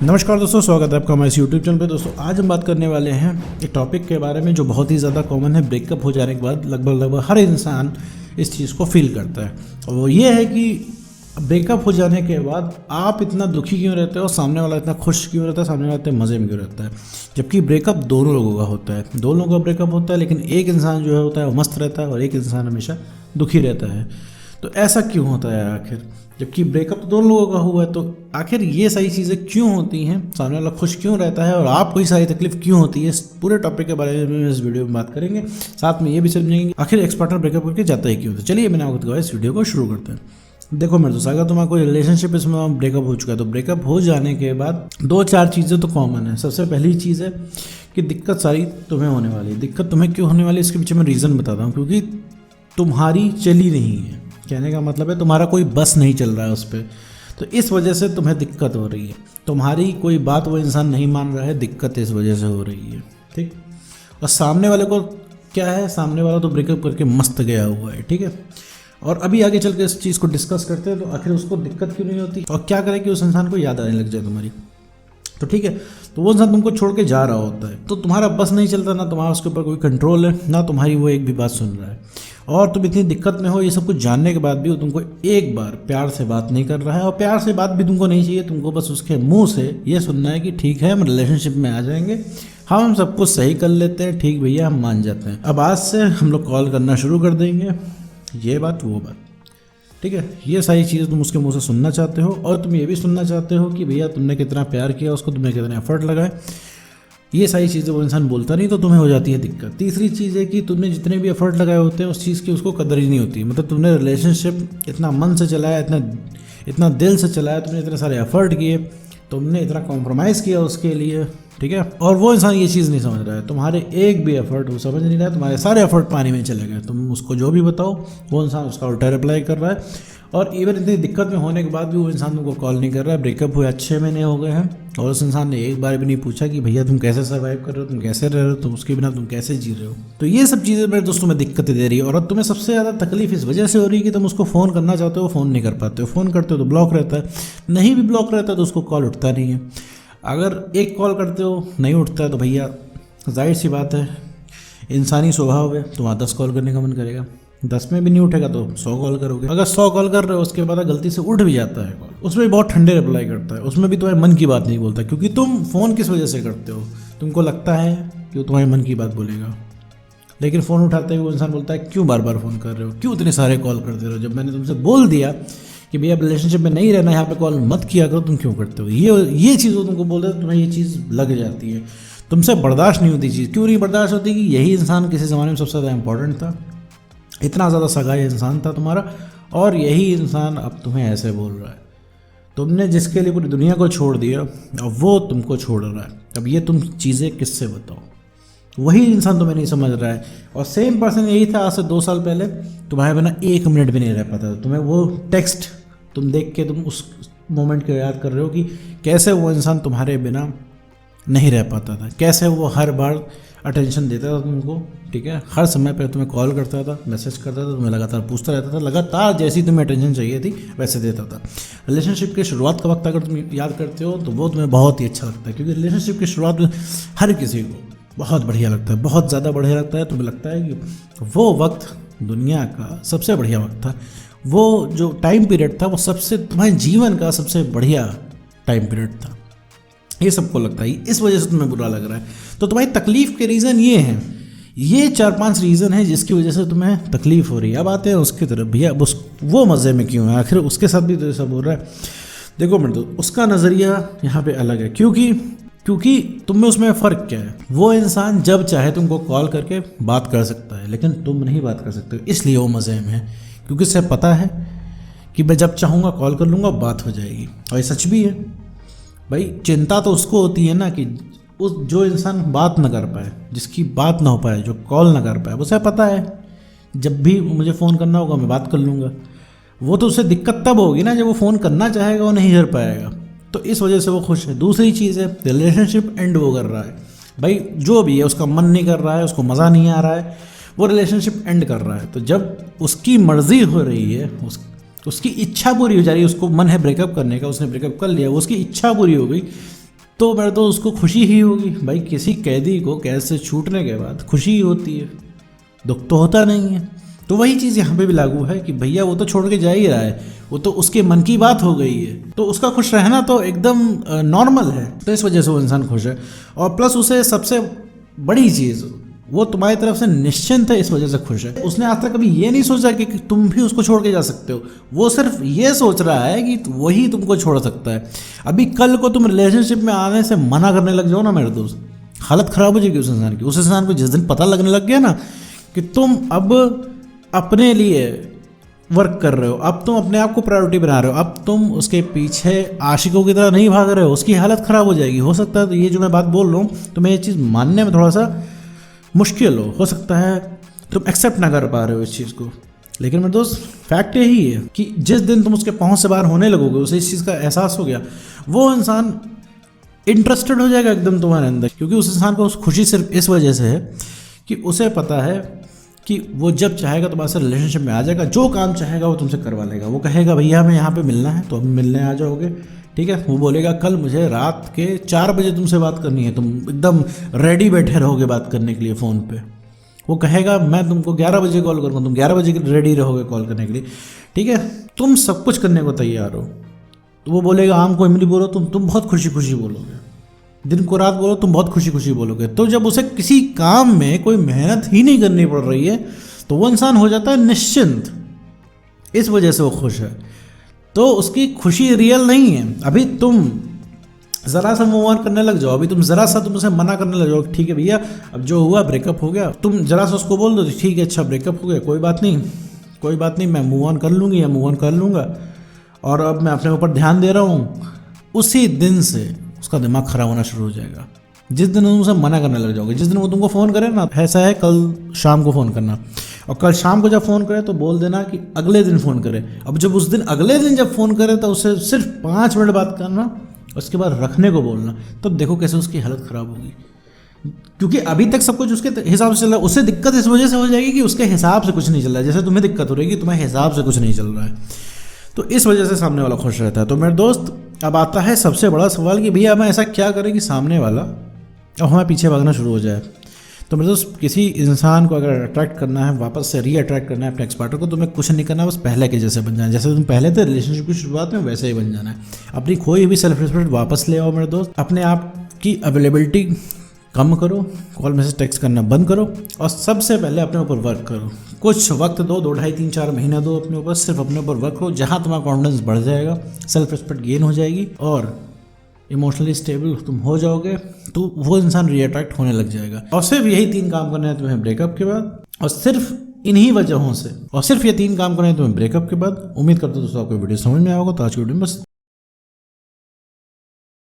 नमस्कार दोस्तों, स्वागत है आपका हमारे इस यूट्यूब चैनल पे। दोस्तों आज हम बात करने वाले हैं एक टॉपिक के बारे में जो बहुत ही ज़्यादा कॉमन है। ब्रेकअप हो जाने के बाद लगभग हर इंसान इस चीज़ को फील करता है, और वो ये है कि ब्रेकअप हो जाने के बाद आप इतना दुखी क्यों रहते हो, सामने वाला इतना खुश क्यों रहता है, सामने वाला इतने मज़े में क्यों रहता है। जबकि ब्रेकअप दोनों लोगों का होता है, दोनों लोगों का ब्रेकअप होता है, लेकिन एक इंसान जो है होता है वो मस्त रहता है और एक इंसान हमेशा दुखी रहता है। तो ऐसा क्यों होता है आखिर? जबकि ब्रेकअप तो दोनों लोगों का हुआ है, तो आखिर ये सारी चीज़ें क्यों होती हैं, सामने वाला खुश क्यों रहता है और आपको ही सारी तकलीफ क्यों होती है, इस पूरे टॉपिक के बारे में इस वीडियो में बात करेंगे। साथ में ये भी समझेंगे आखिर एक्स पार्टनर ब्रेकअप करके जाता है क्यों। तो चलिए मैंने आपको बताया, इस वीडियो को शुरू करते हैं। देखो मेरे दोस्त, अगर तुम्हारा कोई रिलेशनशिप इसमें ब्रेकअप हो चुका है तो ब्रेकअप हो जाने के बाद 2-4 चीज़ें तो कॉमन है। सबसे पहली चीज़ है कि दिक्कत सारी तुम्हें होने वाली है। दिक्कत तुम्हें क्यों होने वाली है इसके पीछे मैं रीज़न बताता हूँ। क्योंकि तुम्हारी चली नहीं है, कहने का मतलब है तुम्हारा कोई बस नहीं चल रहा है उस पर, तो इस वजह से तुम्हें दिक्कत हो रही है। तुम्हारी कोई बात वो इंसान नहीं मान रहा है, दिक्कत इस वजह से हो रही है, ठीक। और सामने वाले को क्या है, सामने वाला तो ब्रेकअप करके मस्त गया हुआ है, ठीक है। और अभी आगे चल के इस चीज़ को डिस्कस करते हैं, तो आखिर उसको दिक्कत क्यों नहीं होती और क्या करे कि उस इंसान को याद आने लग जाए तुम्हारी, तो ठीक है। तो वो इंसान तुमको छोड़ के जा रहा होता है, तो तुम्हारा बस नहीं चलता, ना तुम्हारा उसके ऊपर कोई कंट्रोल है, ना तुम्हारी वो एक भी बात सुन रहा है, और तुम इतनी दिक्कत में हो। ये सब कुछ जानने के बाद भी वो तुमको एक बार प्यार से बात नहीं कर रहा है, और प्यार से बात भी तुमको नहीं चाहिए। तुमको बस उसके मुंह से ये सुनना है कि ठीक है, हम रिलेशनशिप में आ जाएंगे, हम सब कुछ सही कर लेते हैं, ठीक भैया हम मान जाते हैं, अब आज से हम लोग कॉल करना शुरू कर देंगे, ये बात वो बात, ठीक है। ये सारी चीज़ें तुम उसके मुंह से सुनना चाहते हो, और तुम ये भी सुनना चाहते हो कि भैया तुमने कितना प्यार किया उसको, तुमने कितने एफर्ट लगाए। ये सारी चीज़ें वो इंसान बोलता नहीं, तो तुम्हें हो जाती है दिक्कत। तीसरी चीज़ है कि तुमने जितने भी एफर्ट लगाए होते हैं उस चीज़ की उसको कदर ही नहीं होती। मतलब तुमने रिलेशनशिप इतना मन से चलाया, इतना दिल से चलाया, तुमने इतने सारे एफर्ट किए, तुमने इतना कॉम्प्रोमाइज़ किया उसके लिए, ठीक है। और वो इंसान ये चीज़ नहीं समझ रहा है, तुम्हारे एक भी एफर्ट वो समझ नहीं रहा है, तुम्हारे सारे एफर्ट पानी में चले गए। तुम उसको जो भी बताओ वो इंसान उसका उल्टा रिप्लाई कर रहा है, और इवन इतनी दिक्कत में होने के बाद भी वो इंसान तुमको कॉल नहीं कर रहा है। ब्रेकअप हुए 6 महीने हो गए हैं और उस इंसान ने एक बार भी नहीं पूछा कि भैया तुम कैसे सर्वाइव कर रहे हो, तुम कैसे रह रहे हो, तुम उसके बिना तुम कैसे जी रहे हो। तो ये सब चीज़ें मेरे दोस्तों में दिक्कतें दे रही है, और अब तुम्हें सबसे ज़्यादा तकलीफ इस वजह से हो रही है कि तुम उसको फ़ोन करना चाहते हो, फ़ोन नहीं कर पाते हो, फ़ोन करते हो तो ब्लॉक रहता है, नहीं भी ब्लॉक रहता है तो उसको कॉल उठता नहीं है। अगर एक कॉल करते हो नहीं उठता है तो भैया जाहिर सी बात है, इंसानी स्वभाव है, तुम्हारा 10 कॉल करने का मन करेगा, 10 में भी नहीं उठेगा तो 100 कॉल करोगे। अगर 100 कॉल कर रहे हो उसके बाद गलती से उठ भी जाता है कॉल, उसमें भी बहुत ठंडे रिप्लाई करता है, उसमें भी तुम्हारे मन की बात नहीं बोलता। क्योंकि तुम फ़ोन किस वजह से करते हो, तुमको लगता है कि वो तुम्हारे मन की बात बोलेगा, लेकिन फ़ोन उठाते ही वो इंसान बोलता है क्यों बार बार फ़ोन कर रहे हो, क्यों इतने सारे कॉल करते रहो, जब मैंने तुमसे बोल दिया कि भैया रिलेशनशिप में नहीं रहना, यहाँ पे कॉल मत किया करो, तुम क्यों करते हो। ये चीज़ वो तुमको बोलते हैं, तुम्हें ये चीज़ लग जाती है, तुमसे बर्दाश्त नहीं होती चीज़। क्यों नहीं बर्दाश्त होती? कि यही इंसान किसी ज़माने में सबसे ज़्यादा इंपॉर्टेंट था, इतना ज़्यादा सगाई इंसान था तुम्हारा, और यही इंसान अब तुम्हें ऐसे बोल रहा है। तुमने जिसके लिए पूरी दुनिया को छोड़ दिया अब वो तुमको छोड़ रहा है। अब ये तुम चीज़ें किससे बताओ, वही इंसान तुम्हें नहीं समझ रहा है। और सेम पर्सन यही था आज से 2 साल पहले, तुम्हारे बिना 1 मिनट भी नहीं रह पाता था। तुम्हें वो टेक्स्ट तुम देख के तुम उस मोमेंट को याद कर रहे हो कि कैसे वो इंसान तुम्हारे बिना नहीं रह पाता था, कैसे वो हर बार अटेंशन देता था तुमको, ठीक है, हर समय पे तुम्हें कॉल करता था, मैसेज करता था, तुम्हें लगातार पूछता रहता था, लगातार जैसी तुम्हें अटेंशन चाहिए थी वैसे देता था। रिलेशनशिप के शुरुआत का वक्त अगर तुम याद करते हो तो वो तुम्हें बहुत ही अच्छा लगता है, क्योंकि रिलेशनशिप की शुरुआत में हर किसी को बहुत बढ़िया लगता है, बहुत ज़्यादा बढ़िया लगता है। तुम्हें लगता है कि वो वक्त दुनिया का सबसे बढ़िया वक्त था, वो जो टाइम पीरियड था वो सबसे तुम्हारे जीवन का सबसे बढ़िया टाइम पीरियड था, ये सबको लगता है। इस वजह से तुम्हें बुरा लग रहा है। तो तुम्हारी तकलीफ़ के रीज़न ये हैं, ये 4-5 रीज़न है जिसकी वजह से तुम्हें तकलीफ़ हो रही है। अब आते हैं उसकी तरफ, भैया वो मज़े में क्यों है, आखिर उसके साथ भी तो ऐसा बोल रहा है। देखो मेरे दोस्त, उसका नज़रिया यहाँ पे अलग है, क्योंकि तुम में उसमें फ़र्क क्या है। वो इंसान जब चाहे तुमको कॉल करके बात कर सकता है, लेकिन तुम नहीं बात कर सकते, इसलिए वो मज़े में है, क्योंकि उसे पता है कि मैं जब चाहूँगा कॉल कर लूँगा, बात हो जाएगी। और ये सच भी है भाई। चिंता तो उसको होती है ना कि उस जो इंसान बात ना कर पाए, जिसकी बात ना हो पाए, जो कॉल ना कर पाए, उसे पता है जब भी मुझे फ़ोन करना होगा मैं बात कर लूँगा। वो तो उसे दिक्कत तब होगी ना जब वो फ़ोन करना चाहेगा वो नहीं कर पाएगा, तो इस वजह से वो खुश है। दूसरी चीज़ है रिलेशनशिप एंड वो कर रहा है, भाई जो भी है उसका मन नहीं कर रहा है, उसको मज़ा नहीं आ रहा है, वो रिलेशनशिप एंड कर रहा है। तो जब उसकी मर्ज़ी हो रही है, उसकी इच्छा पूरी हो जा रही है, उसको मन है ब्रेकअप करने का, उसने ब्रेकअप कर लिया, वो उसकी इच्छा पूरी हो गई, तो मेरे तो उसको खुशी ही होगी। भाई किसी कैदी को कैद से छूटने के बाद खुशी ही होती है, दुख तो होता नहीं है। तो वही चीज़ यहाँ पे भी लागू है कि भैया वो तो छोड़ के जा ही रहा है, वो तो उसके मन की बात हो गई है, तो उसका खुश रहना तो एकदम नॉर्मल है। तो इस वजह से वो इंसान खुश है। और प्लस उसे सबसे बड़ी चीज़, वो तुम्हारी तरफ से निश्चिंत है, इस वजह से खुश है। उसने आज तक कभी ये नहीं सोचा कि तुम भी उसको छोड़ के जा सकते हो। वो सिर्फ ये सोच रहा है कि वही तुमको छोड़ सकता है। अभी कल को तुम रिलेशनशिप में आने से मना करने लग जाओ ना मेरे दोस्त, हालत ख़राब हो जाएगी उस इंसान की। उस इंसान को जिस दिन पता लगने लग गया ना कि तुम अब अपने लिए वर्क कर रहे हो, अब तुम अपने आप को प्रायोरिटी बना रहे हो, अब तुम उसके पीछे आशिकों की तरह नहीं भाग रहे हो, उसकी हालत ख़राब हो जाएगी। हो सकता है तो ये जो मैं बात बोल रहा हूँ तो मैं ये चीज़ मानने में थोड़ा सा मुश्किल हो सकता है तुम एक्सेप्ट ना कर पा रहे हो इस चीज़ को, लेकिन मेरे दोस्त फैक्ट यही है कि जिस दिन तुम उसके पहुँच से बाहर होने लगोगे, उसे इस चीज़ का एहसास हो गया, वो इंसान इंटरेस्टेड हो जाएगा एकदम तुम्हारे अंदर। क्योंकि उस इंसान को खुशी सिर्फ इस वजह से है कि उसे पता है कि वो जब चाहेगा तुम्हारे साथ रिलेशनशिप में आ जाएगा, जो काम चाहेगा वो तुमसे करवा लेगा। वो कहेगा भैया हमें यहाँ पे मिलना है तो हम मिलने आ जाओगे, ठीक है। वो बोलेगा कल मुझे रात के 4 बजे तुमसे बात करनी है, तुम एकदम रेडी बैठे रहोगे बात करने के लिए फ़ोन पे। वो कहेगा मैं तुमको 11 बजे कॉल करूँगा, तुम 11 बजे रेडी रहोगे कॉल करने के लिए, ठीक है। तुम सब कुछ करने को तैयार हो। तो वो बोलेगा आम को इमली बोलो, तुम बहुत खुशी खुशी बोलोगे, दिन को रात बोलो, तुम बहुत खुशी खुशी बोलोगे। तो जब उसे किसी काम में कोई मेहनत ही नहीं करनी पड़ रही है तो वो इंसान हो जाता है निश्चिंत, इस वजह से वो खुश है। तो उसकी खुशी रियल नहीं है। अभी तुम ज़रा सा मूव ऑन करने लग जाओ, अभी तुम ज़रा सा तुम उसे मना करने लग जाओ, ठीक है भैया अब जो हुआ ब्रेकअप हो गया, तुम ज़रा सा उसको बोल दो ठीक है अच्छा ब्रेकअप हो गया, कोई बात नहीं मैं मूव ऑन कर लूँगी या मूव ऑन कर लूँगा और अब मैं अपने ऊपर ध्यान दे रहा हूँ, उसी दिन से उसका दिमाग ख़राब होना शुरू हो जाएगा। जिस दिन तुम उसे मना करने लग जाओगे, जिस दिन वो तुमको फ़ोन करे ना, ऐसा है कल शाम को फ़ोन करना, और कल शाम को जब फ़ोन करे तो बोल देना कि अगले दिन फ़ोन करे। अब जब उस दिन अगले दिन जब फ़ोन करे तो उसे सिर्फ 5 मिनट बात करना, उसके बाद रखने को बोलना। तब तो देखो कैसे उसकी हालत ख़राब होगी, क्योंकि अभी तक सब कुछ उसके हिसाब से चल रहा है। उसे दिक्कत इस वजह से हो जाएगी कि उसके हिसाब से कुछ नहीं चल रहा है, जैसे तुम्हें दिक्कत हो रही है कि तुम्हारे हिसाब से कुछ नहीं चल रहा है, तो इस वजह से सामने वाला खुश रहता है। तो मेरे दोस्त अब आता है सबसे बड़ा सवाल कि भैया हमें ऐसा क्या करें कि सामने वाला अब हमें पीछे भागना शुरू हो जाए। तो मेरे दोस्त किसी इंसान को अगर अट्रैक्ट करना है, वापस से री अट्रैक्ट करना है अपने एक्स पार्टनर को, तुम्हें कुछ नहीं करना, बस पहले के जैसे बन जाना, जैसे तुम पहले थे रिलेशनशिप की शुरुआत में वैसे ही बन जाना है। अपनी खोई हुई सेल्फ रिस्पेक्ट वापस ले आओ मेरे दोस्त। अपने आप की अवेलेबिलिटी कम करो, कॉल मैसेज टेक्स्ट करना बंद करो, और सबसे पहले अपने ऊपर वर्क करो। कुछ वक्त दो, 2, 2.5, 3, 4 महीने दो अपने ऊपर, सिर्फ अपने ऊपर वर्क करो। जहाँ तुम्हारा कॉन्फिडेंस बढ़ जाएगा, सेल्फ रिस्पेक्ट गेन हो जाएगी और इमोशनली स्टेबल तुम हो जाओगे, तो वो इंसान रीअट्रैक्ट होने लग जाएगा। और सिर्फ यही 3 काम करने हैं तुम्हें ब्रेकअप के बाद, और सिर्फ इन्हीं वजहों से, और सिर्फ ये 3 काम करने हैं तुम्हें ब्रेकअप के बाद। उम्मीद करता हूँ दोस्तों आपको वीडियो समझ में आया होगा। तो आज की वीडियो में बस